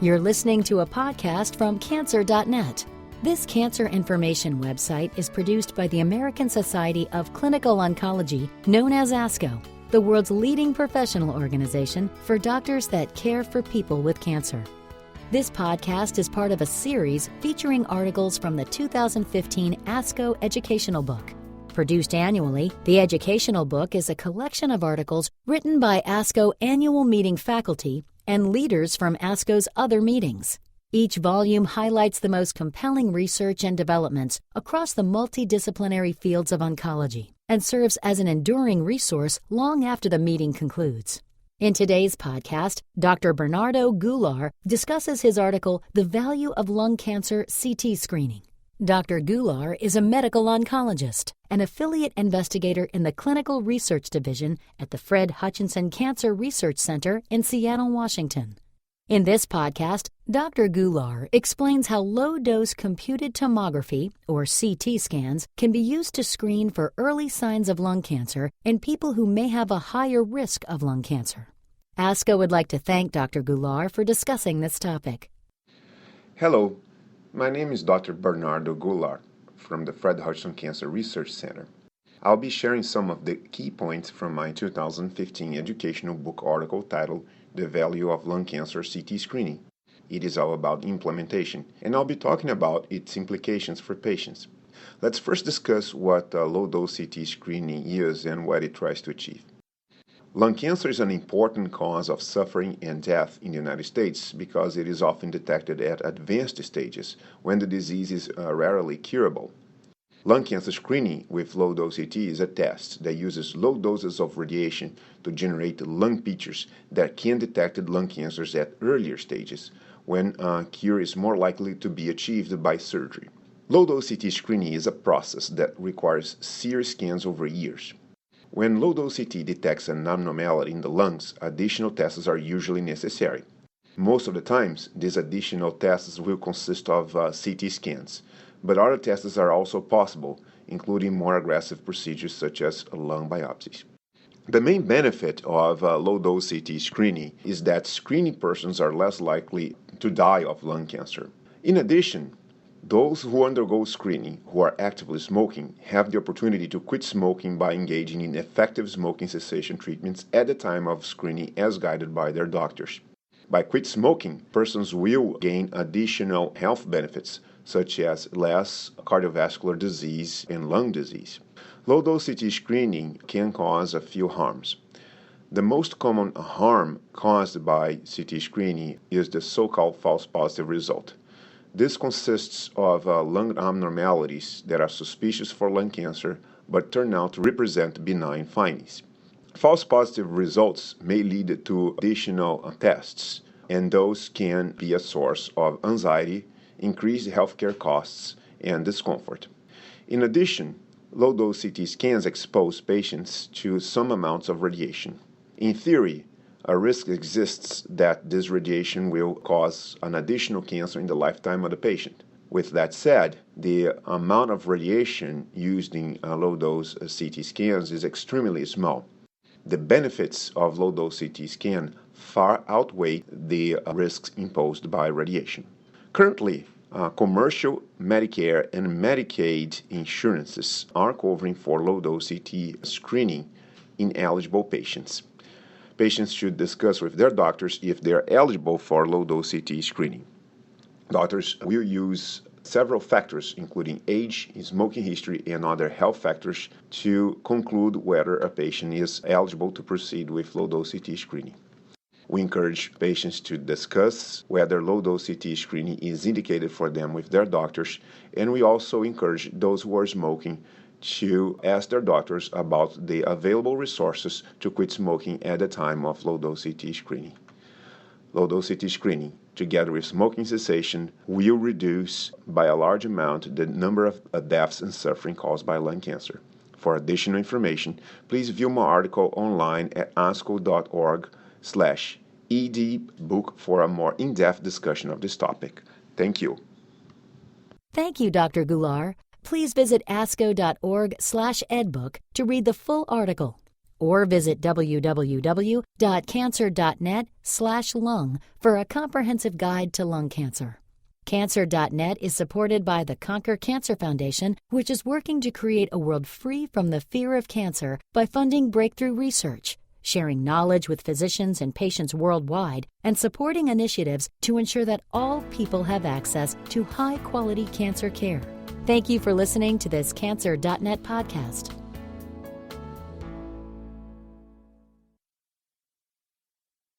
You're listening to a podcast from Cancer.net. This cancer information website is produced by the American Society of Clinical Oncology, known as ASCO, the world's leading professional organization for doctors that care for people with cancer. This podcast is part of a series featuring articles from the 2015 ASCO Educational Book. Produced annually, the Educational Book is a collection of articles written by ASCO annual meeting faculty and leaders from ASCO's other meetings. Each volume highlights the most compelling research and developments across the multidisciplinary fields of oncology and serves as an enduring resource long after the meeting concludes. In today's podcast, Dr. Bernardo Goulart discusses his article, The Value of Lung Cancer CT Screening. Dr. Goulart is a medical oncologist, an affiliate investigator in the Clinical Research Division at the Fred Hutchinson Cancer Research Center in Seattle, Washington. In this podcast, Dr. Goulart explains how low-dose computed tomography, or CT scans, can be used to screen for early signs of lung cancer in people who may have a higher risk of lung cancer. ASCO would like to thank Dr. Goulart for discussing this topic. Hello, my name is Dr. Bernardo Goulart from the Fred Hutchinson Cancer Research Center. I'll be sharing some of the key points from my 2015 educational book article titled The Value of Lung Cancer CT Screening. It is all about implementation, and I'll be talking about its implications for patients. Let's first discuss what low-dose CT screening is and what it tries to achieve. Lung cancer is an important cause of suffering and death in the United States because it is often detected at advanced stages when the disease is rarely curable. Lung cancer screening with low-dose CT is a test that uses low doses of radiation to generate lung pictures that can detect lung cancers at earlier stages when cure is more likely to be achieved by surgery. Low-dose CT screening is a process that requires series scans over years. When low-dose CT detects an abnormality in the lungs, additional tests are usually necessary. Most of the times, these additional tests will consist of CT scans, but other tests are also possible, including more aggressive procedures such as lung biopsies. The main benefit of low-dose CT screening is that screening persons are less likely to die of lung cancer. In addition, those who undergo screening who are actively smoking have the opportunity to quit smoking by engaging in effective smoking cessation treatments at the time of screening as guided by their doctors. By quit smoking, persons will gain additional health benefits such as less cardiovascular disease and lung disease. Low-dose CT screening can cause a few harms. The most common harm caused by CT screening is the so-called false positive result. This consists of lung abnormalities that are suspicious for lung cancer but turn out to represent benign findings. False positive results may lead to additional tests, and those can be a source of anxiety, increased healthcare costs, and discomfort. In addition, low-dose CT scans expose patients to some amounts of radiation. In theory, a risk exists that this radiation will cause an additional cancer in the lifetime of the patient. With that said, the amount of radiation used in low-dose CT scans is extremely small. The benefits of low-dose CT scan far outweigh the risks imposed by radiation. Currently, commercial, Medicare, and Medicaid insurances are covering for low-dose CT screening in eligible patients. Patients should discuss with their doctors if they are eligible for low-dose CT screening. Doctors will use several factors, including age, smoking history, and other health factors, to conclude whether a patient is eligible to proceed with low-dose CT screening. We encourage patients to discuss whether low-dose CT screening is indicated for them with their doctors, and we also encourage those who are smoking to ask their doctors about the available resources to quit smoking at the time of low-dose CT screening. Low-dose CT screening, together with smoking cessation, will reduce by a large amount the number of deaths and suffering caused by lung cancer. For additional information, please view my article online at asco.org/edbook for a more in-depth discussion of this topic. Thank you. Thank you, Dr. Goulart. Please visit asco.org/edbook to read the full article. or visit www.cancer.net/lung for a comprehensive guide to lung cancer. Cancer.net is supported by the Conquer Cancer Foundation, which is working to create a world free from the fear of cancer by funding breakthrough research, sharing knowledge with physicians and patients worldwide, and supporting initiatives to ensure that all people have access to high-quality cancer care. Thank you for listening to this Cancer.net podcast.